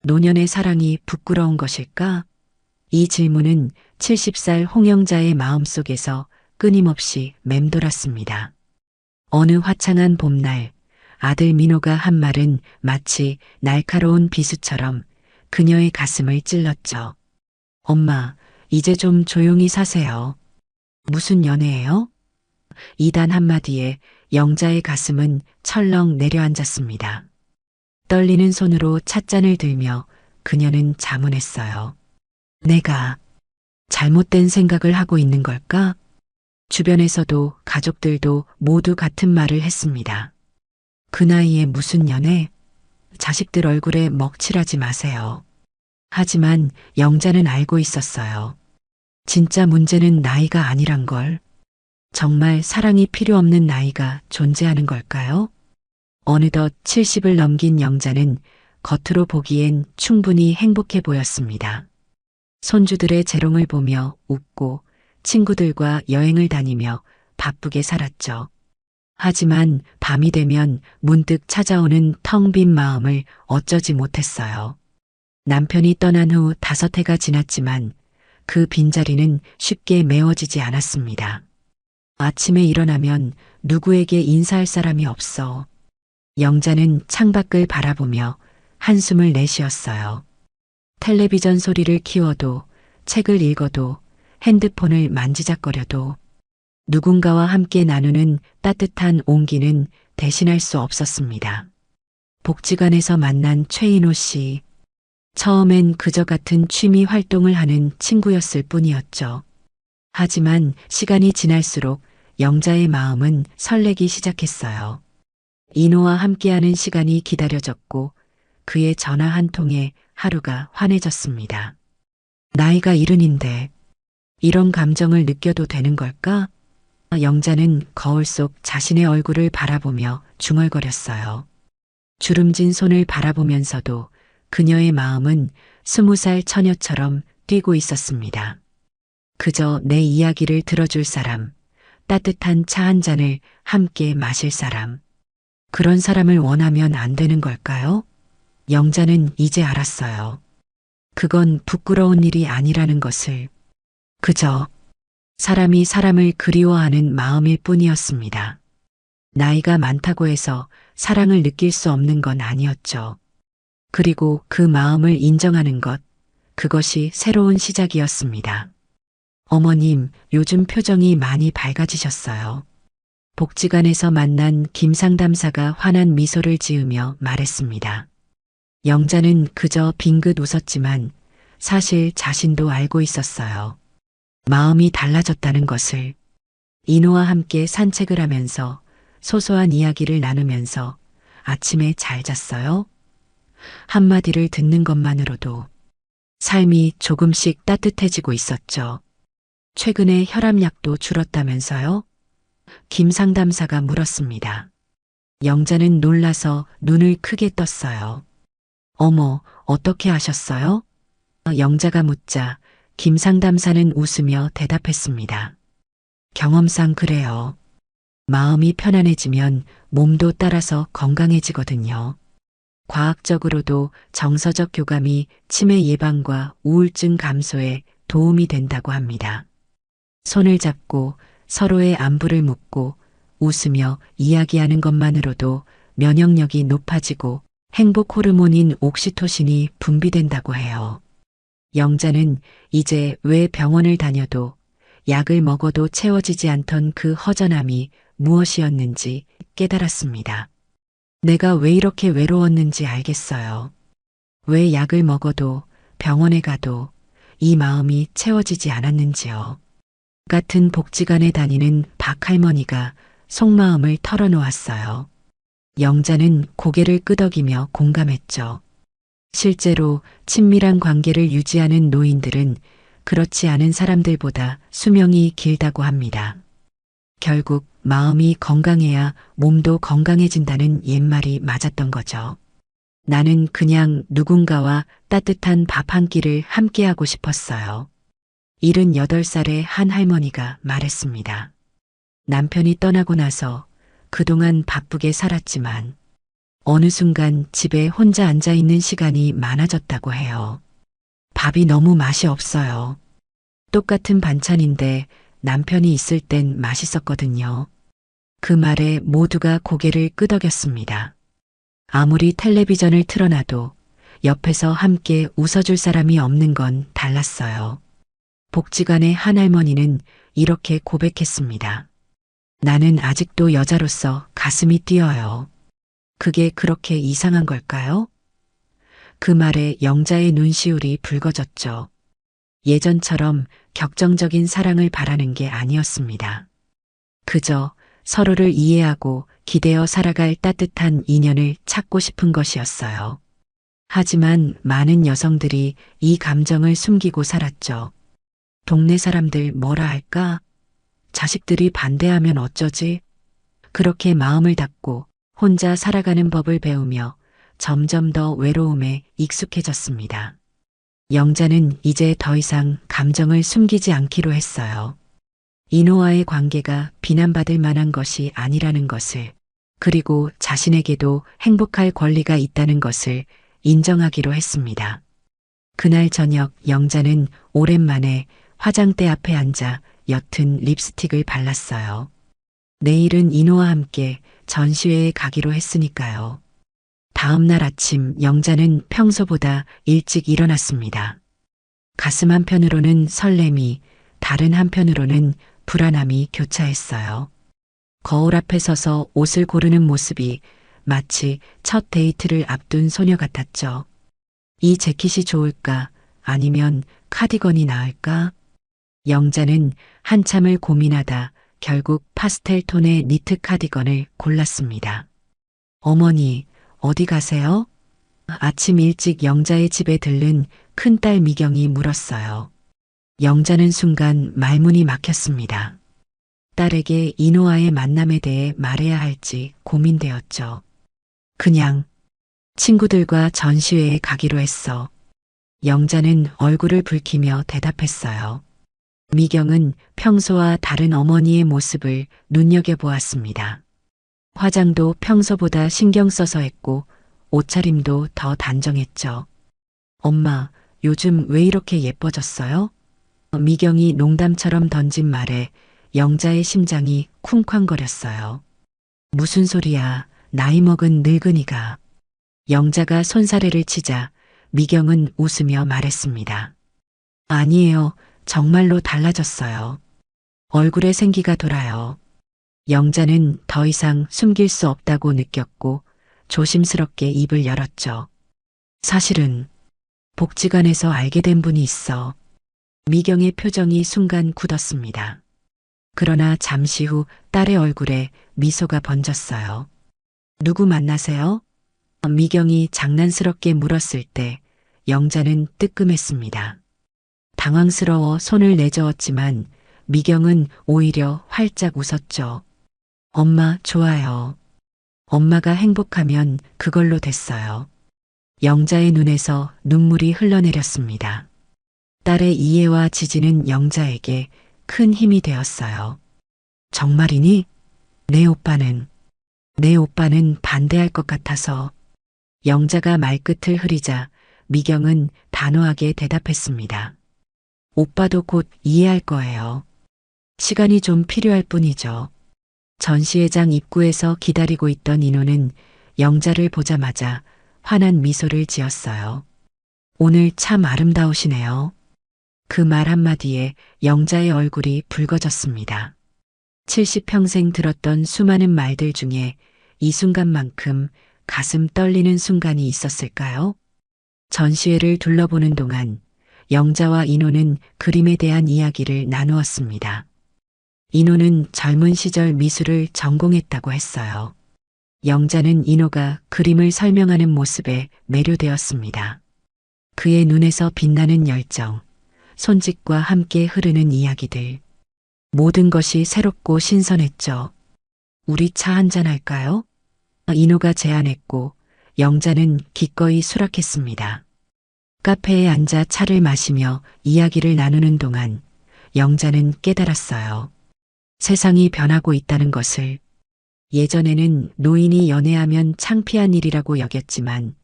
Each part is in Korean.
노년의 사랑이 부끄러운 것일까? 이 질문은 70살 홍영자의 마음속에서 끊임없이 맴돌았습니다. 어느 화창한 봄날, 아들 민호가 한 말은 마치 날카로운 비수처럼 그녀의 가슴을 찔렀죠. 엄마, 이제 좀 조용히 사세요. 무슨 연애예요? 이 단 한마디에 영자의 가슴은 철렁 내려앉았습니다. 떨리는 손으로 찻잔을 들며 그녀는 자문했어요. 내가 잘못된 생각을 하고 있는 걸까? 주변에서도 가족들도 모두 같은 말을 했습니다. 그 나이에 무슨 연애? 자식들 얼굴에 먹칠하지 마세요. 하지만 영자는 알고 있었어요. 진짜 문제는 나이가 아니란 걸. 정말 사랑이 필요 없는 나이가 존재하는 걸까요? 어느덧 70을 넘긴 영자는 겉으로 보기엔 충분히 행복해 보였습니다. 손주들의 재롱을 보며 웃고 친구들과 여행을 다니며 바쁘게 살았죠. 하지만 밤이 되면 문득 찾아오는 텅 빈 마음을 어쩌지 못했어요. 남편이 떠난 후 5해가 지났지만 그 빈자리는 쉽게 메워지지 않았습니다. 아침에 일어나면 누구에게 인사할 사람이 없어. 영자는 창밖을 바라보며 한숨을 내쉬었어요. 텔레비전 소리를 키워도, 책을 읽어도, 핸드폰을 만지작거려도 누군가와 함께 나누는 따뜻한 온기는 대신할 수 없었습니다. 복지관에서 만난 최인호 씨. 처음엔 그저 같은 취미 활동을 하는 친구였을 뿐이었죠. 하지만 시간이 지날수록 영자의 마음은 설레기 시작했어요. 인호와 함께하는 시간이 기다려졌고 그의 전화 한 통에 하루가 환해졌습니다. 나이가 70인데 이런 감정을 느껴도 되는 걸까? 영자는 거울 속 자신의 얼굴을 바라보며 중얼거렸어요. 주름진 손을 바라보면서도 그녀의 마음은 20살 처녀처럼 뛰고 있었습니다. 그저 내 이야기를 들어줄 사람, 따뜻한 차 한 잔을 함께 마실 사람. 그런 사람을 원하면 안 되는 걸까요? 영자는 이제 알았어요. 그건 부끄러운 일이 아니라는 것을. 그저 사람이 사람을 그리워하는 마음일 뿐이었습니다. 나이가 많다고 해서 사랑을 느낄 수 없는 건 아니었죠. 그리고 그 마음을 인정하는 것, 그것이 새로운 시작이었습니다. 어머님, 요즘 표정이 많이 밝아지셨어요. 복지관에서 만난 김상담사가 환한 미소를 지으며 말했습니다. 영자는 그저 빙긋 웃었지만 사실 자신도 알고 있었어요. 마음이 달라졌다는 것을. 인호와 함께 산책을 하면서 소소한 이야기를 나누면서 아침에 잘 잤어요? 한마디를 듣는 것만으로도 삶이 조금씩 따뜻해지고 있었죠. 최근에 혈압약도 줄었다면서요? 김 상담사가 물었습니다. 영자는 놀라서 눈을 크게 떴어요. 어머, 어떻게 아셨어요? 영자가 묻자 김 상담사는 웃으며 대답했습니다. 경험상 그래요. 마음이 편안해지면 몸도 따라서 건강해지거든요. 과학적으로도 정서적 교감이 치매 예방과 우울증 감소에 도움이 된다고 합니다. 손을 잡고 서로의 안부를 묻고 웃으며 이야기하는 것만으로도 면역력이 높아지고 행복 호르몬인 옥시토신이 분비된다고 해요. 영자는 이제 왜 병원을 다녀도 약을 먹어도 채워지지 않던 그 허전함이 무엇이었는지 깨달았습니다. 내가 왜 이렇게 외로웠는지 알겠어요. 왜 약을 먹어도 병원에 가도 이 마음이 채워지지 않았는지요. 같은 복지관에 다니는 박 할머니가 속마음을 털어놓았어요. 영자는 고개를 끄덕이며 공감했죠. 실제로 친밀한 관계를 유지하는 노인들은 그렇지 않은 사람들보다 수명이 길다고 합니다. 결국 마음이 건강해야 몸도 건강해진다는 옛말이 맞았던 거죠. 나는 그냥 누군가와 따뜻한 밥 한 끼를 함께하고 싶었어요. 78살의 한 할머니가 말했습니다. 남편이 떠나고 나서 그동안 바쁘게 살았지만 어느 순간 집에 혼자 앉아 있는 시간이 많아졌다고 해요. 밥이 너무 맛이 없어요. 똑같은 반찬인데 남편이 있을 땐 맛있었거든요. 그 말에 모두가 고개를 끄덕였습니다. 아무리 텔레비전을 틀어놔도 옆에서 함께 웃어줄 사람이 없는 건 달랐어요. 복지관의 한 할머니는 이렇게 고백했습니다. 나는 아직도 여자로서 가슴이 뛰어요. 그게 그렇게 이상한 걸까요? 그 말에 영자의 눈시울이 붉어졌죠. 예전처럼 격정적인 사랑을 바라는 게 아니었습니다. 그저 서로를 이해하고 기대어 살아갈 따뜻한 인연을 찾고 싶은 것이었어요. 하지만 많은 여성들이 이 감정을 숨기고 살았죠. 동네 사람들 뭐라 할까? 자식들이 반대하면 어쩌지? 그렇게 마음을 닫고 혼자 살아가는 법을 배우며 점점 더 외로움에 익숙해졌습니다. 영자는 이제 더 이상 감정을 숨기지 않기로 했어요. 인호와의 관계가 비난받을 만한 것이 아니라는 것을, 그리고 자신에게도 행복할 권리가 있다는 것을 인정하기로 했습니다. 그날 저녁 영자는 오랜만에 화장대 앞에 앉아 옅은 립스틱을 발랐어요. 내일은 인호와 함께 전시회에 가기로 했으니까요. 다음 날 아침 영자는 평소보다 일찍 일어났습니다. 가슴 한편으로는 설렘이, 다른 한편으로는 불안함이 교차했어요. 거울 앞에 서서 옷을 고르는 모습이 마치 첫 데이트를 앞둔 소녀 같았죠. 이 재킷이 좋을까? 아니면 카디건이 나을까? 영자는 한참을 고민하다 결국 파스텔 톤의 니트 카디건을 골랐습니다. 어머니, 어디 가세요? 아침 일찍 영자의 집에 들른 큰딸 미경이 물었어요. 영자는 순간 말문이 막혔습니다. 딸에게 인호와의 만남에 대해 말해야 할지 고민되었죠. 그냥 친구들과 전시회에 가기로 했어. 영자는 얼굴을 붉히며 대답했어요. 미경은 평소와 다른 어머니의 모습을 눈여겨보았습니다. 화장도 평소보다 신경 써서 했고 옷차림도 더 단정했죠. 엄마, 요즘 왜 이렇게 예뻐졌어요? 미경이 농담처럼 던진 말에 영자의 심장이 쿵쾅거렸어요. 무슨 소리야, 나이 먹은 늙은이가. 영자가 손사래를 치자 미경은 웃으며 말했습니다. 아니에요, 정말로 달라졌어요. 얼굴에 생기가 돌아요. 영자는 더 이상 숨길 수 없다고 느꼈고 조심스럽게 입을 열었죠. 사실은 복지관에서 알게 된 분이 있어. 미경의 표정이 순간 굳었습니다. 그러나 잠시 후 딸의 얼굴에 미소가 번졌어요. 누구 만나세요? 미경이 장난스럽게 물었을 때 영자는 뜨끔했습니다. 당황스러워 손을 내저었지만 미경은 오히려 활짝 웃었죠. 엄마, 좋아요. 엄마가 행복하면 그걸로 됐어요. 영자의 눈에서 눈물이 흘러내렸습니다. 딸의 이해와 지지는 영자에게 큰 힘이 되었어요. 정말이니? 내 오빠는 반대할 것 같아서. 영자가 말끝을 흐리자 미경은 단호하게 대답했습니다. 오빠도 곧 이해할 거예요. 시간이 좀 필요할 뿐이죠. 전시회장 입구에서 기다리고 있던 인호는 영자를 보자마자 환한 미소를 지었어요. 오늘 참 아름다우시네요. 그 말 한마디에 영자의 얼굴이 붉어졌습니다. 70평생 들었던 수많은 말들 중에 이 순간만큼 가슴 떨리는 순간이 있었을까요? 전시회를 둘러보는 동안 영자와 인호는 그림에 대한 이야기를 나누었습니다. 인호는 젊은 시절 미술을 전공했다고 했어요. 영자는 인호가 그림을 설명하는 모습에 매료되었습니다. 그의 눈에서 빛나는 열정, 손짓과 함께 흐르는 이야기들. 모든 것이 새롭고 신선했죠. 우리 차 한잔 할까요? 인호가 제안했고 영자는 기꺼이 수락했습니다. 카페에 앉아 차를 마시며 이야기를 나누는 동안 영자는 깨달았어요. 세상이 변하고 있다는 것을. 예전에는 노인이 연애하면 창피한 일이라고 여겼지만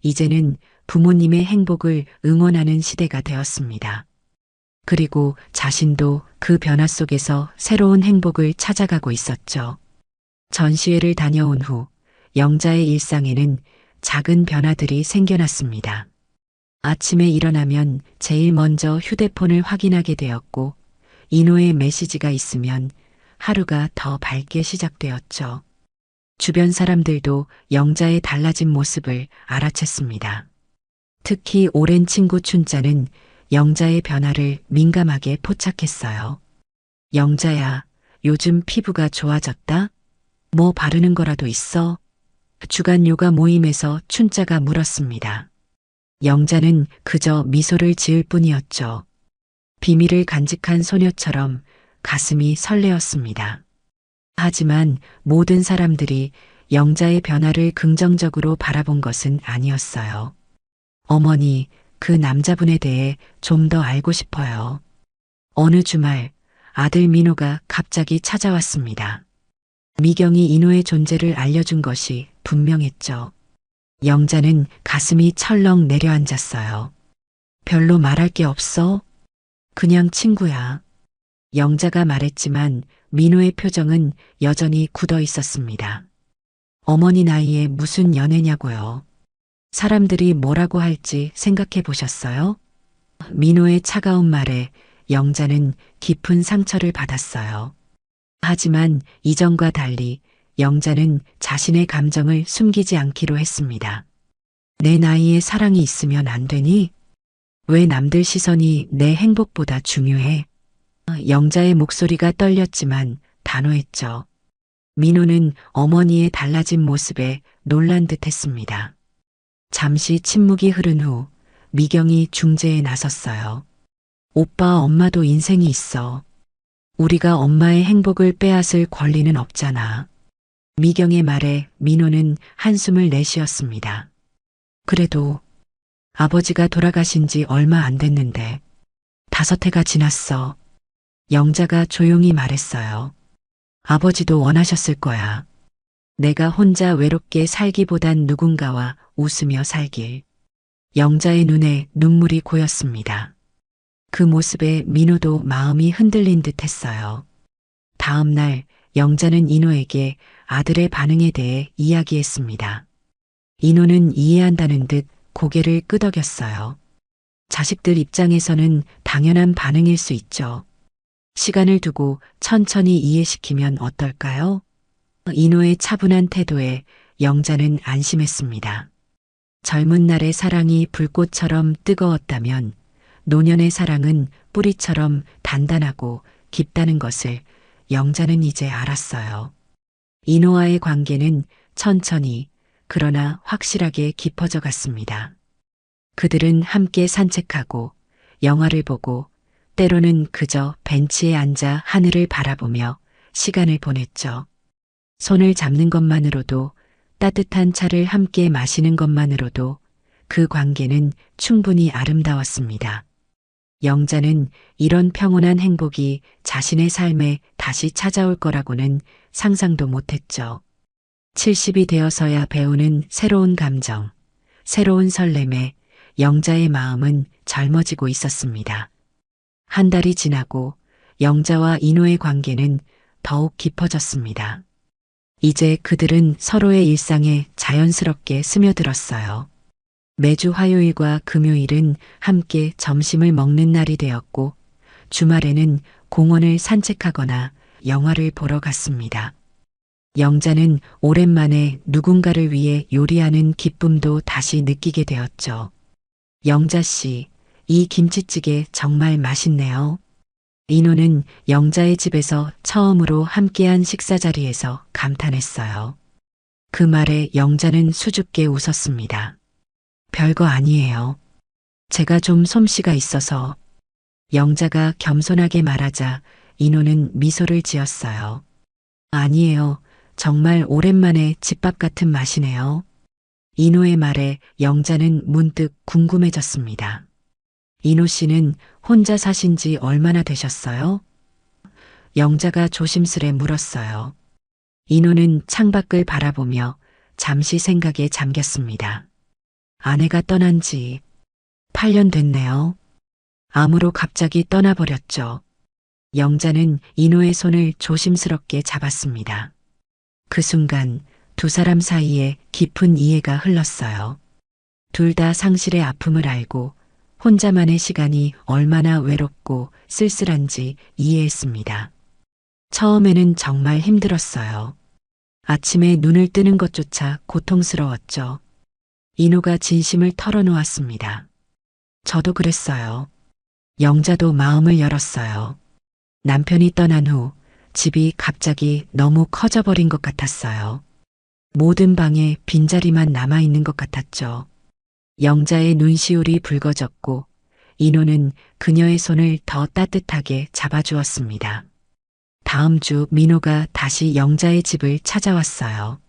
이제는 부모님의 행복을 응원하는 시대가 되었습니다. 그리고 자신도 그 변화 속에서 새로운 행복을 찾아가고 있었죠. 전시회를 다녀온 후 영자의 일상에는 작은 변화들이 생겨났습니다. 아침에 일어나면 제일 먼저 휴대폰을 확인하게 되었고 인호의 메시지가 있으면 하루가 더 밝게 시작되었죠. 주변 사람들도 영자의 달라진 모습을 알아챘습니다. 특히 오랜 친구 춘자는 영자의 변화를 민감하게 포착했어요. 영자야, 요즘 피부가 좋아졌다? 뭐 바르는 거라도 있어? 주간 요가 모임에서 춘자가 물었습니다. 영자는 그저 미소를 지을 뿐이었죠. 비밀을 간직한 소녀처럼 가슴이 설레었습니다. 하지만 모든 사람들이 영자의 변화를 긍정적으로 바라본 것은 아니었어요. 어머니, 그 남자분에 대해 좀 더 알고 싶어요. 어느 주말 아들 민호가 갑자기 찾아왔습니다. 미경이 인호의 존재를 알려준 것이 분명했죠. 영자는 가슴이 철렁 내려앉았어요. 별로 말할 게 없어? 그냥 친구야. 영자가 말했지만 민호의 표정은 여전히 굳어 있었습니다. 어머니 나이에 무슨 연애냐고요. 사람들이 뭐라고 할지 생각해 보셨어요? 민호의 차가운 말에 영자는 깊은 상처를 받았어요. 하지만 이전과 달리 영자는 자신의 감정을 숨기지 않기로 했습니다. 내 나이에 사랑이 있으면 안 되니? 왜 남들 시선이 내 행복보다 중요해? 영자의 목소리가 떨렸지만 단호했죠. 민호는 어머니의 달라진 모습에 놀란 듯 했습니다. 잠시 침묵이 흐른 후 미경이 중재에 나섰어요. 오빠, 엄마도 인생이 있어. 우리가 엄마의 행복을 빼앗을 권리는 없잖아. 미경의 말에 민호는 한숨을 내쉬었습니다. 그래도 아버지가 돌아가신 지 얼마 안 됐는데 5해가 지났어. 영자가 조용히 말했어요. 아버지도 원하셨을 거야. 내가 혼자 외롭게 살기보단 누군가와 웃으며 살길. 영자의 눈에 눈물이 고였습니다. 그 모습에 민호도 마음이 흔들린 듯 했어요. 다음 날 영자는 인호에게 아들의 반응에 대해 이야기했습니다. 인호는 이해한다는 듯 고개를 끄덕였어요. 자식들 입장에서는 당연한 반응일 수 있죠. 시간을 두고 천천히 이해시키면 어떨까요? 인호의 차분한 태도에 영자는 안심했습니다. 젊은 날의 사랑이 불꽃처럼 뜨거웠다면 노년의 사랑은 뿌리처럼 단단하고 깊다는 것을 영자는 이제 알았어요. 인호와의 관계는 천천히 그러나 확실하게 깊어져 갔습니다. 그들은 함께 산책하고 영화를 보고 때로는 그저 벤치에 앉아 하늘을 바라보며 시간을 보냈죠. 손을 잡는 것만으로도 따뜻한 차를 함께 마시는 것만으로도 그 관계는 충분히 아름다웠습니다. 영자는 이런 평온한 행복이 자신의 삶에 다시 찾아올 거라고는 상상도 못했죠. 70이 되어서야 배우는 새로운 감정, 새로운 설렘에 영자의 마음은 젊어지고 있었습니다. 한 달이 지나고 영자와 인호의 관계는 더욱 깊어졌습니다. 이제 그들은 서로의 일상에 자연스럽게 스며들었어요. 매주 화요일과 금요일은 함께 점심을 먹는 날이 되었고 주말에는 공원을 산책하거나 영화를 보러 갔습니다. 영자는 오랜만에 누군가를 위해 요리하는 기쁨도 다시 느끼게 되었죠. 영자 씨, 이 김치찌개 정말 맛있네요. 인호는 영자의 집에서 처음으로 함께한 식사 자리에서 감탄했어요. 그 말에 영자는 수줍게 웃었습니다. 별거 아니에요. 제가 좀 솜씨가 있어서. 영자가 겸손하게 말하자 인호는 미소를 지었어요. 아니에요. 정말 오랜만에 집밥 같은 맛이네요. 인호의 말에 영자는 문득 궁금해졌습니다. 인호 씨는 혼자 사신 지 얼마나 되셨어요? 영자가 조심스레 물었어요. 인호는 창밖을 바라보며 잠시 생각에 잠겼습니다. 아내가 떠난 지 8년 됐네요. 암으로 갑자기 떠나버렸죠. 영자는 인호의 손을 조심스럽게 잡았습니다. 그 순간 두 사람 사이에 깊은 이해가 흘렀어요. 둘 다 상실의 아픔을 알고 혼자만의 시간이 얼마나 외롭고 쓸쓸한지 이해했습니다. 처음에는 정말 힘들었어요. 아침에 눈을 뜨는 것조차 고통스러웠죠. 인호가 진심을 털어놓았습니다. 저도 그랬어요. 영자도 마음을 열었어요. 남편이 떠난 후 집이 갑자기 너무 커져버린 것 같았어요. 모든 방에 빈자리만 남아있는 것 같았죠. 영자의 눈시울이 붉어졌고 인호는 그녀의 손을 더 따뜻하게 잡아주었습니다. 다음 주 민호가 다시 영자의 집을 찾아왔어요.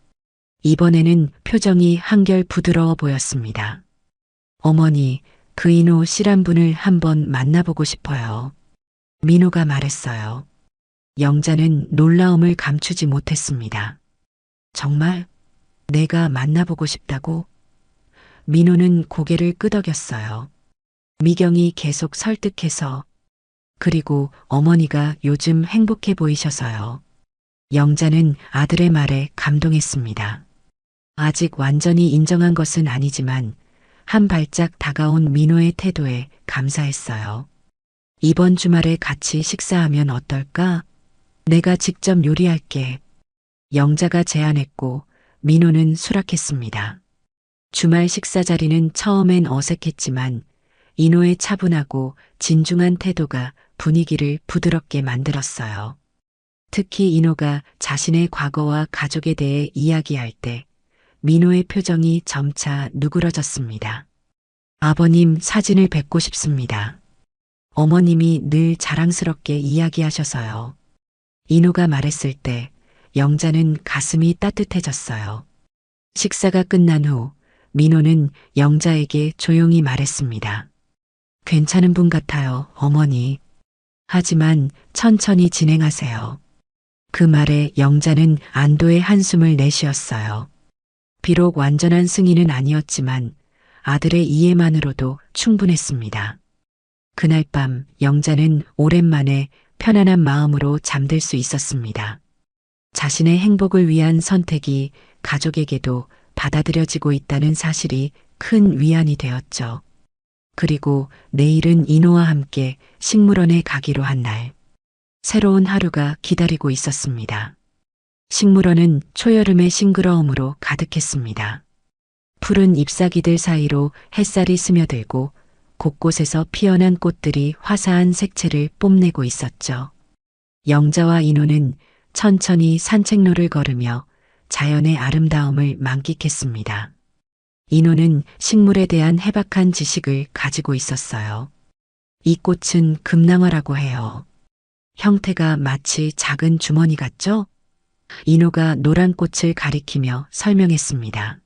이번에는 표정이 한결 부드러워 보였습니다. 어머니, 그 인호 씨란 분을 한번 만나보고 싶어요. 민호가 말했어요. 영자는 놀라움을 감추지 못했습니다. 정말 내가 만나보고 싶다고? 민호는 고개를 끄덕였어요. 미경이 계속 설득해서 그리고 어머니가 요즘 행복해 보이셔서요. 영자는 아들의 말에 감동했습니다. 아직 완전히 인정한 것은 아니지만 한 발짝 다가온 민호의 태도에 감사했어요. 이번 주말에 같이 식사하면 어떨까? 내가 직접 요리할게. 영자가 제안했고 민호는 수락했습니다. 주말 식사 자리는 처음엔 어색했지만 인호의 차분하고 진중한 태도가 분위기를 부드럽게 만들었어요. 특히 인호가 자신의 과거와 가족에 대해 이야기할 때 민호의 표정이 점차 누그러졌습니다. 아버님 사진을 뵙고 싶습니다. 어머님이 늘 자랑스럽게 이야기하셔서요. 인호가 말했을 때 영자는 가슴이 따뜻해졌어요. 식사가 끝난 후 민호는 영자에게 조용히 말했습니다. 괜찮은 분 같아요, 어머니. 하지만 천천히 진행하세요. 그 말에 영자는 안도의 한숨을 내쉬었어요. 비록 완전한 승인은 아니었지만 아들의 이해만으로도 충분했습니다. 그날 밤 영자는 오랜만에 편안한 마음으로 잠들 수 있었습니다. 자신의 행복을 위한 선택이 가족에게도 받아들여지고 있다는 사실이 큰 위안이 되었죠. 그리고 내일은 인호와 함께 식물원에 가기로 한 날. 새로운 하루가 기다리고 있었습니다. 식물원은 초여름의 싱그러움으로 가득했습니다. 푸른 잎사귀들 사이로 햇살이 스며들고 곳곳에서 피어난 꽃들이 화사한 색채를 뽐내고 있었죠. 영자와 인호는 천천히 산책로를 걸으며 자연의 아름다움을 만끽했습니다. 인호는 식물에 대한 해박한 지식을 가지고 있었어요. 이 꽃은 금낭화라고 해요. 형태가 마치 작은 주머니 같죠? 인호가 노란 꽃을 가리키며 설명했습니다.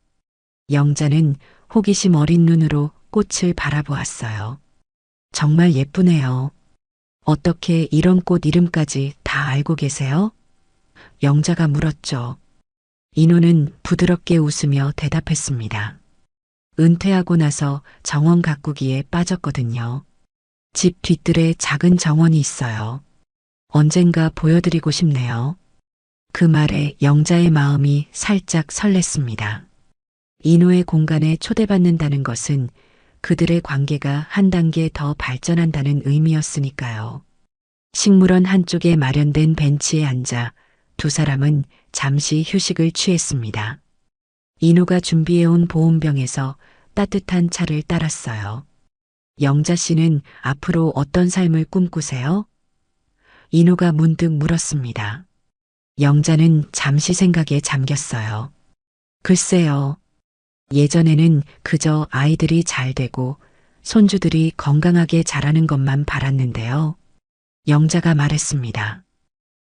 영자는 호기심 어린 눈으로 꽃을 바라보았어요. 정말 예쁘네요. 어떻게 이런 꽃 이름까지 다 알고 계세요? 영자가 물었죠. 인호는 부드럽게 웃으며 대답했습니다. 은퇴하고 나서 정원 가꾸기에 빠졌거든요. 집 뒤뜰에 작은 정원이 있어요. 언젠가 보여드리고 싶네요. 그 말에 영자의 마음이 살짝 설렜습니다. 인호의 공간에 초대받는다는 것은 그들의 관계가 한 단계 더 발전한다는 의미였으니까요. 식물원 한쪽에 마련된 벤치에 앉아 두 사람은 잠시 휴식을 취했습니다. 인호가 준비해온 보온병에서 따뜻한 차를 따랐어요. 영자 씨는 앞으로 어떤 삶을 꿈꾸세요? 인호가 문득 물었습니다. 영자는 잠시 생각에 잠겼어요. 글쎄요. 예전에는 그저 아이들이 잘 되고 손주들이 건강하게 자라는 것만 바랐는데요. 영자가 말했습니다.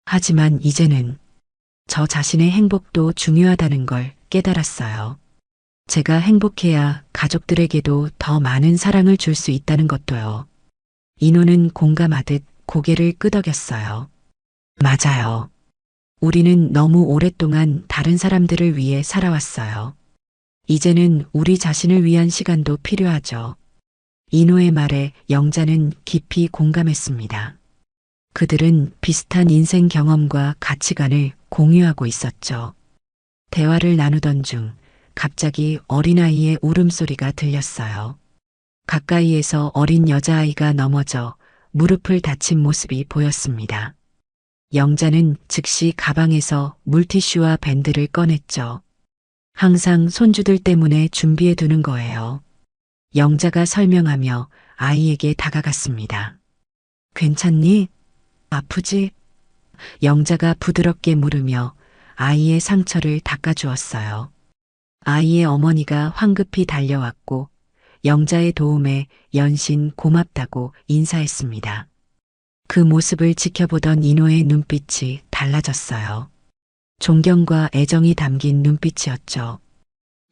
하지만 이제는 저 자신의 행복도 중요하다는 걸 깨달았어요. 제가 행복해야 가족들에게도 더 많은 사랑을 줄 수 있다는 것도요. 인호는 공감하듯 고개를 끄덕였어요. 맞아요. 우리는 너무 오랫동안 다른 사람들을 위해 살아왔어요. 이제는 우리 자신을 위한 시간도 필요하죠. 인호의 말에 영자는 깊이 공감했습니다. 그들은 비슷한 인생 경험과 가치관을 공유하고 있었죠. 대화를 나누던 중 갑자기 어린아이의 울음소리가 들렸어요. 가까이에서 어린 여자아이가 넘어져 무릎을 다친 모습이 보였습니다. 영자는 즉시 가방에서 물티슈와 밴드를 꺼냈죠. 항상 손주들 때문에 준비해 두는 거예요. 영자가 설명하며 아이에게 다가갔습니다. 괜찮니? 아프지? 영자가 부드럽게 물으며 아이의 상처를 닦아주었어요. 아이의 어머니가 황급히 달려왔고 영자의 도움에 연신 고맙다고 인사했습니다. 그 모습을 지켜보던 인호의 눈빛이 달라졌어요. 존경과 애정이 담긴 눈빛이었죠.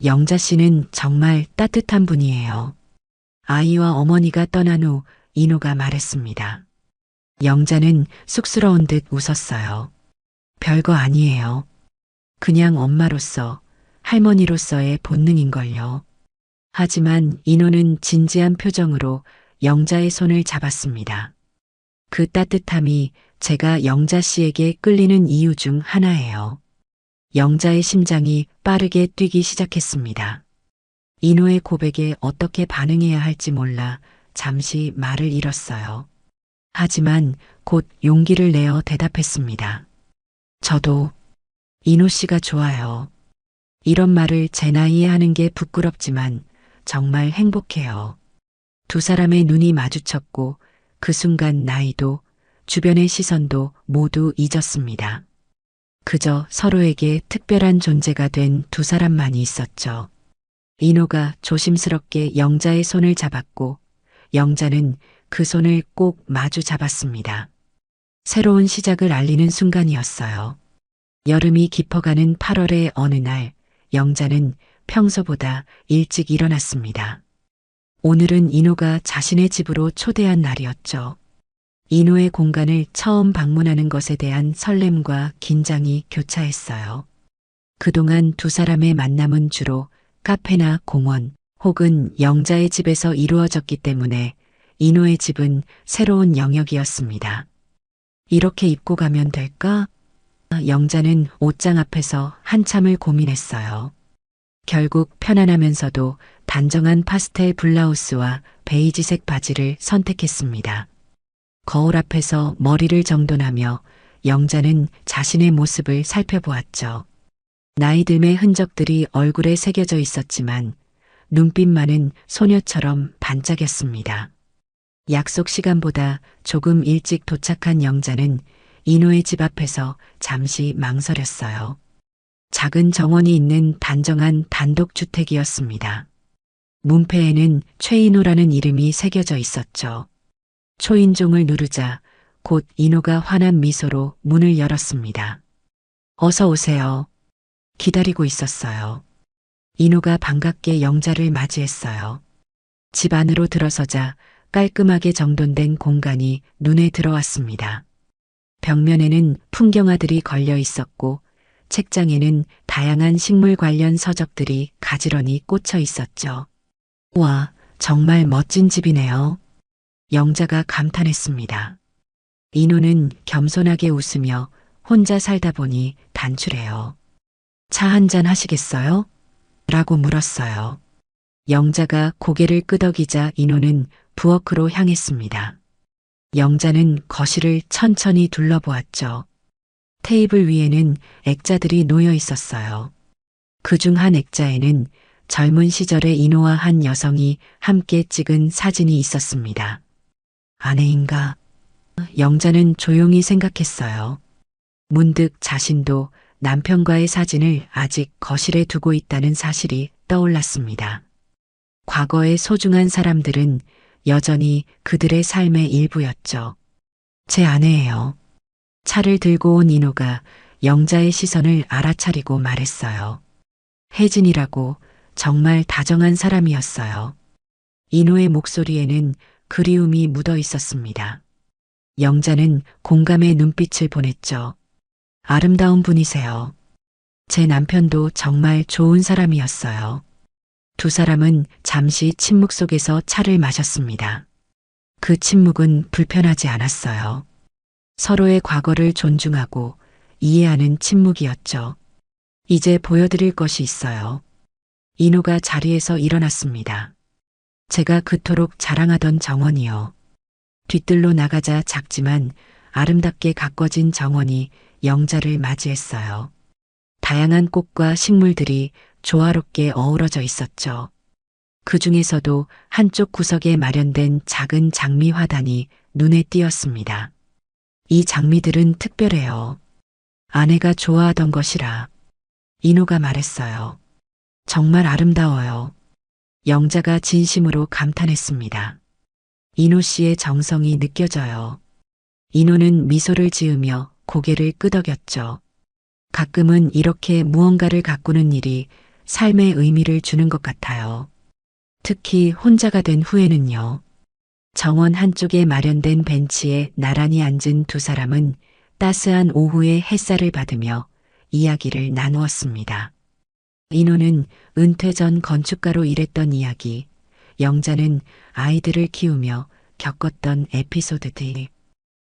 영자 씨는 정말 따뜻한 분이에요. 아이와 어머니가 떠난 후 인호가 말했습니다. 영자는 쑥스러운 듯 웃었어요. 별거 아니에요. 그냥 엄마로서, 할머니로서의 본능인걸요. 하지만 인호는 진지한 표정으로 영자의 손을 잡았습니다. 그 따뜻함이 제가 영자 씨에게 끌리는 이유 중 하나예요. 영자의 심장이 빠르게 뛰기 시작했습니다. 인호의 고백에 어떻게 반응해야 할지 몰라 잠시 말을 잃었어요. 하지만 곧 용기를 내어 대답했습니다. 저도 인호 씨가 좋아요. 이런 말을 제 나이에 하는 게 부끄럽지만 정말 행복해요. 두 사람의 눈이 마주쳤고 그 순간 나이도 주변의 시선도 모두 잊었습니다. 그저 서로에게 특별한 존재가 된 두 사람만이 있었죠. 인호가 조심스럽게 영자의 손을 잡았고 영자는 그 손을 꼭 마주 잡았습니다. 새로운 시작을 알리는 순간이었어요. 여름이 깊어가는 8월의 어느 날 영자는 평소보다 일찍 일어났습니다. 오늘은 인호가 자신의 집으로 초대한 날이었죠. 인호의 공간을 처음 방문하는 것에 대한 설렘과 긴장이 교차했어요. 그동안 두 사람의 만남은 주로 카페나 공원 혹은 영자의 집에서 이루어졌기 때문에 인호의 집은 새로운 영역이었습니다. 이렇게 입고 가면 될까? 영자는 옷장 앞에서 한참을 고민했어요. 결국 편안하면서도 단정한 파스텔 블라우스와 베이지색 바지를 선택했습니다. 거울 앞에서 머리를 정돈하며 영자는 자신의 모습을 살펴보았죠. 나이 듦의 흔적들이 얼굴에 새겨져 있었지만 눈빛만은 소녀처럼 반짝였습니다. 약속 시간보다 조금 일찍 도착한 영자는 인호의 집 앞에서 잠시 망설였어요. 작은 정원이 있는 단정한 단독주택이었습니다. 문패에는 최인호라는 이름이 새겨져 있었죠. 초인종을 누르자 곧 인호가 환한 미소로 문을 열었습니다. 어서 오세요. 기다리고 있었어요. 인호가 반갑게 영자를 맞이했어요. 집 안으로 들어서자 깔끔하게 정돈된 공간이 눈에 들어왔습니다. 벽면에는 풍경화들이 걸려 있었고 책장에는 다양한 식물 관련 서적들이 가지런히 꽂혀 있었죠. 와, 정말 멋진 집이네요. 영자가 감탄했습니다. 인호는 겸손하게 웃으며 혼자 살다 보니 단출해요. 차 한잔 하시겠어요? 라고 물었어요. 영자가 고개를 끄덕이자 인호는 부엌으로 향했습니다. 영자는 거실을 천천히 둘러보았죠. 테이블 위에는 액자들이 놓여 있었어요. 그중 한 액자에는 젊은 시절의 인호와 한 여성이 함께 찍은 사진이 있었습니다. 아내인가? 영자는 조용히 생각했어요. 문득 자신도 남편과의 사진을 아직 거실에 두고 있다는 사실이 떠올랐습니다. 과거의 소중한 사람들은 여전히 그들의 삶의 일부였죠. 제 아내예요. 차를 들고 온 인호가 영자의 시선을 알아차리고 말했어요. 혜진이라고 정말 다정한 사람이었어요. 인호의 목소리에는 그리움이 묻어 있었습니다. 영자는 공감의 눈빛을 보냈죠. 아름다운 분이세요. 제 남편도 정말 좋은 사람이었어요. 두 사람은 잠시 침묵 속에서 차를 마셨습니다. 그 침묵은 불편하지 않았어요. 서로의 과거를 존중하고 이해하는 침묵이었죠. 이제 보여드릴 것이 있어요. 인호가 자리에서 일어났습니다. 제가 그토록 자랑하던 정원이요. 뒤뜰로 나가자 작지만 아름답게 가꿔진 정원이 영자를 맞이했어요. 다양한 꽃과 식물들이 조화롭게 어우러져 있었죠. 그 중에서도 한쪽 구석에 마련된 작은 장미 화단이 눈에 띄었습니다. 이 장미들은 특별해요. 아내가 좋아하던 것이라. 인호가 말했어요. 정말 아름다워요. 영자가 진심으로 감탄했습니다. 인호 씨의 정성이 느껴져요. 인호는 미소를 지으며 고개를 끄덕였죠. 가끔은 이렇게 무언가를 가꾸는 일이 삶의 의미를 주는 것 같아요. 특히 혼자가 된 후에는요. 정원 한쪽에 마련된 벤치에 나란히 앉은 두 사람은 따스한 오후의 햇살을 받으며 이야기를 나누었습니다. 인호는 은퇴 전 건축가로 일했던 이야기, 영자는 아이들을 키우며 겪었던 에피소드들,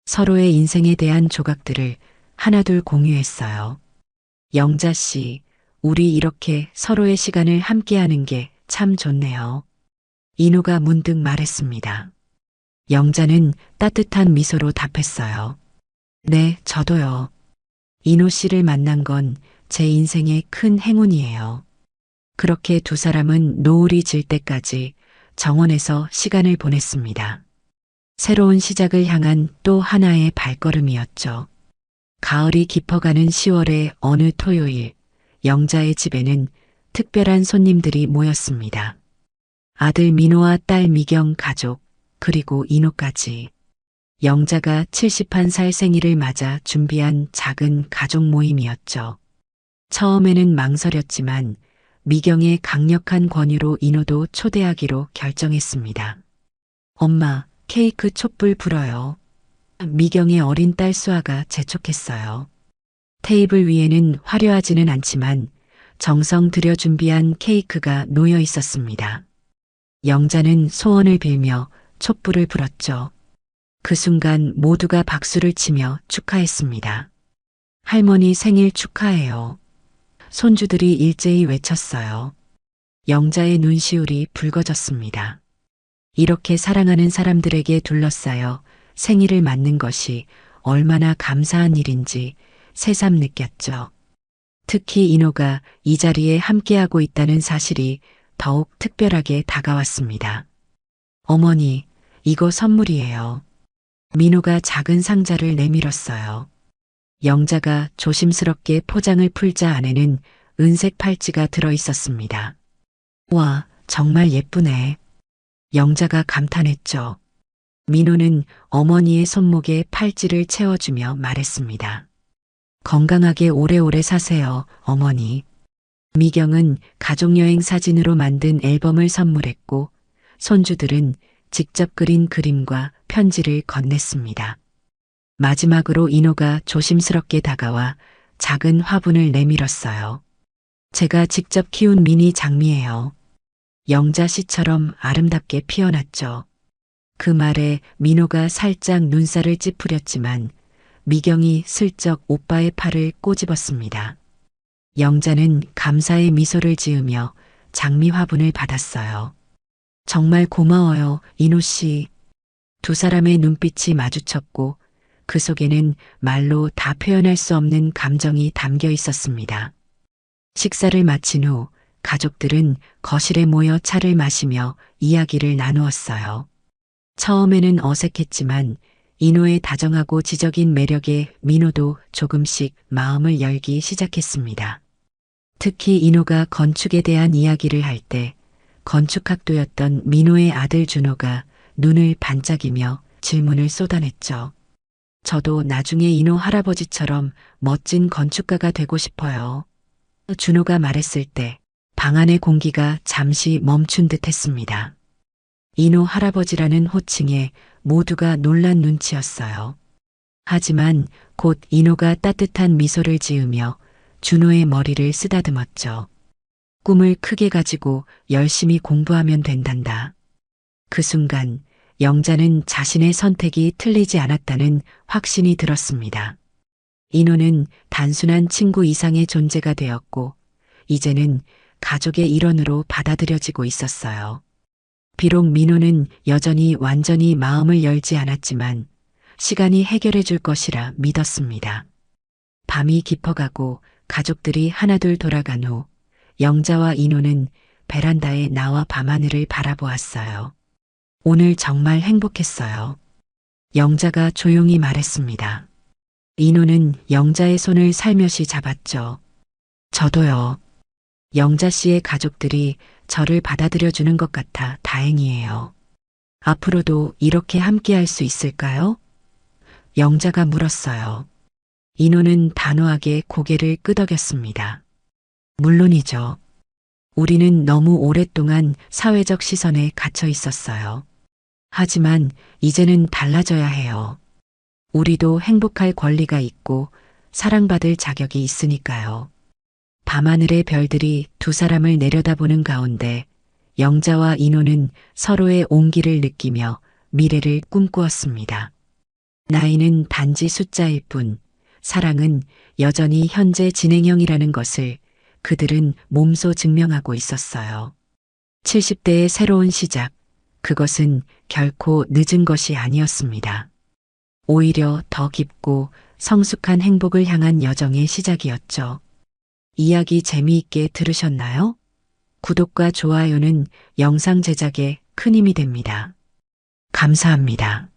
서로의 인생에 대한 조각들을 하나둘 공유했어요. 영자 씨, 우리 이렇게 서로의 시간을 함께하는 게 참 좋네요. 인호가 문득 말했습니다. 영자는 따뜻한 미소로 답했어요. 네, 저도요. 인호 씨를 만난 건 제 인생의 큰 행운이에요. 그렇게 두 사람은 노을이 질 때까지 정원에서 시간을 보냈습니다. 새로운 시작을 향한 또 하나의 발걸음이었죠. 가을이 깊어가는 10월의 어느 토요일, 영자의 집에는 특별한 손님들이 모였습니다. 아들 민호와 딸 미경 가족, 그리고 인호까지. 영자가 71살 생일을 맞아 준비한 작은 가족 모임이었죠. 처음에는 망설였지만 미경의 강력한 권유로 인호도 초대하기로 결정했습니다. 엄마, 케이크 촛불 불어요. 미경의 어린 딸 수아가 재촉했어요. 테이블 위에는 화려하지는 않지만 정성 들여 준비한 케이크가 놓여 있었습니다. 영자는 소원을 빌며 촛불을 불었죠. 그 순간 모두가 박수를 치며 축하했습니다. 할머니 생일 축하해요. 손주들이 일제히 외쳤어요. 영자의 눈시울이 붉어졌습니다. 이렇게 사랑하는 사람들에게 둘러싸여 생일을 맞는 것이 얼마나 감사한 일인지 새삼 느꼈죠. 특히 인호가 이 자리에 함께하고 있다는 사실이 더욱 특별하게 다가왔습니다. 어머니, 이거 선물이에요. 민호가 작은 상자를 내밀었어요. 영자가 조심스럽게 포장을 풀자 안에는 은색 팔찌가 들어 있었습니다. 와, 정말 예쁘네. 영자가 감탄했죠. 민호는 어머니의 손목에 팔찌를 채워주며 말했습니다. 건강하게 오래오래 사세요, 어머니. 미경은 가족여행 사진으로 만든 앨범을 선물했고 손주들은 직접 그린 그림과 편지를 건넸습니다. 마지막으로 인호가 조심스럽게 다가와 작은 화분을 내밀었어요. 제가 직접 키운 미니 장미예요. 영자 씨처럼 아름답게 피어났죠. 그 말에 민호가 살짝 눈살을 찌푸렸지만 미경이 슬쩍 오빠의 팔을 꼬집었습니다. 영자는 감사의 미소를 지으며 장미 화분을 받았어요. 정말 고마워요, 인호 씨. 두 사람의 눈빛이 마주쳤고 그 속에는 말로 다 표현할 수 없는 감정이 담겨 있었습니다. 식사를 마친 후 가족들은 거실에 모여 차를 마시며 이야기를 나누었어요. 처음에는 어색했지만 인호의 다정하고 지적인 매력에 민호도 조금씩 마음을 열기 시작했습니다. 특히 인호가 건축에 대한 이야기를 할 때 건축학도였던 민호의 아들 준호가 눈을 반짝이며 질문을 쏟아냈죠. 저도 나중에 인호 할아버지처럼 멋진 건축가가 되고 싶어요. 준호가 말했을 때 방 안의 공기가 잠시 멈춘 듯 했습니다. 인호 할아버지라는 호칭에 모두가 놀란 눈치였어요. 하지만 곧 인호가 따뜻한 미소를 지으며 준호의 머리를 쓰다듬었죠. 꿈을 크게 가지고 열심히 공부하면 된단다. 그 순간 영자는 자신의 선택이 틀리지 않았다는 확신이 들었습니다. 인호는 단순한 친구 이상의 존재가 되었고 이제는 가족의 일원으로 받아들여지고 있었어요. 비록 민호는 여전히 완전히 마음을 열지 않았지만 시간이 해결해 줄 것이라 믿었습니다. 밤이 깊어가고 가족들이 하나둘 돌아간 후 영자와 인호는 베란다에 나와 밤하늘을 바라보았어요. 오늘 정말 행복했어요. 영자가 조용히 말했습니다. 인호는 영자의 손을 살며시 잡았죠. 저도요. 영자 씨의 가족들이 저를 받아들여주는 것 같아 다행이에요. 앞으로도 이렇게 함께할 수 있을까요? 영자가 물었어요. 인호는 단호하게 고개를 끄덕였습니다. 물론이죠. 우리는 너무 오랫동안 사회적 시선에 갇혀 있었어요. 하지만 이제는 달라져야 해요. 우리도 행복할 권리가 있고 사랑받을 자격이 있으니까요. 밤하늘의 별들이 두 사람을 내려다보는 가운데 영자와 인호는 서로의 온기를 느끼며 미래를 꿈꾸었습니다. 나이는 단지 숫자일 뿐, 사랑은 여전히 현재 진행형이라는 것을 그들은 몸소 증명하고 있었어요. 70대의 새로운 시작, 그것은 결코 늦은 것이 아니었습니다. 오히려 더 깊고 성숙한 행복을 향한 여정의 시작이었죠. 이야기 재미있게 들으셨나요? 구독과 좋아요는 영상 제작에 큰 힘이 됩니다. 감사합니다.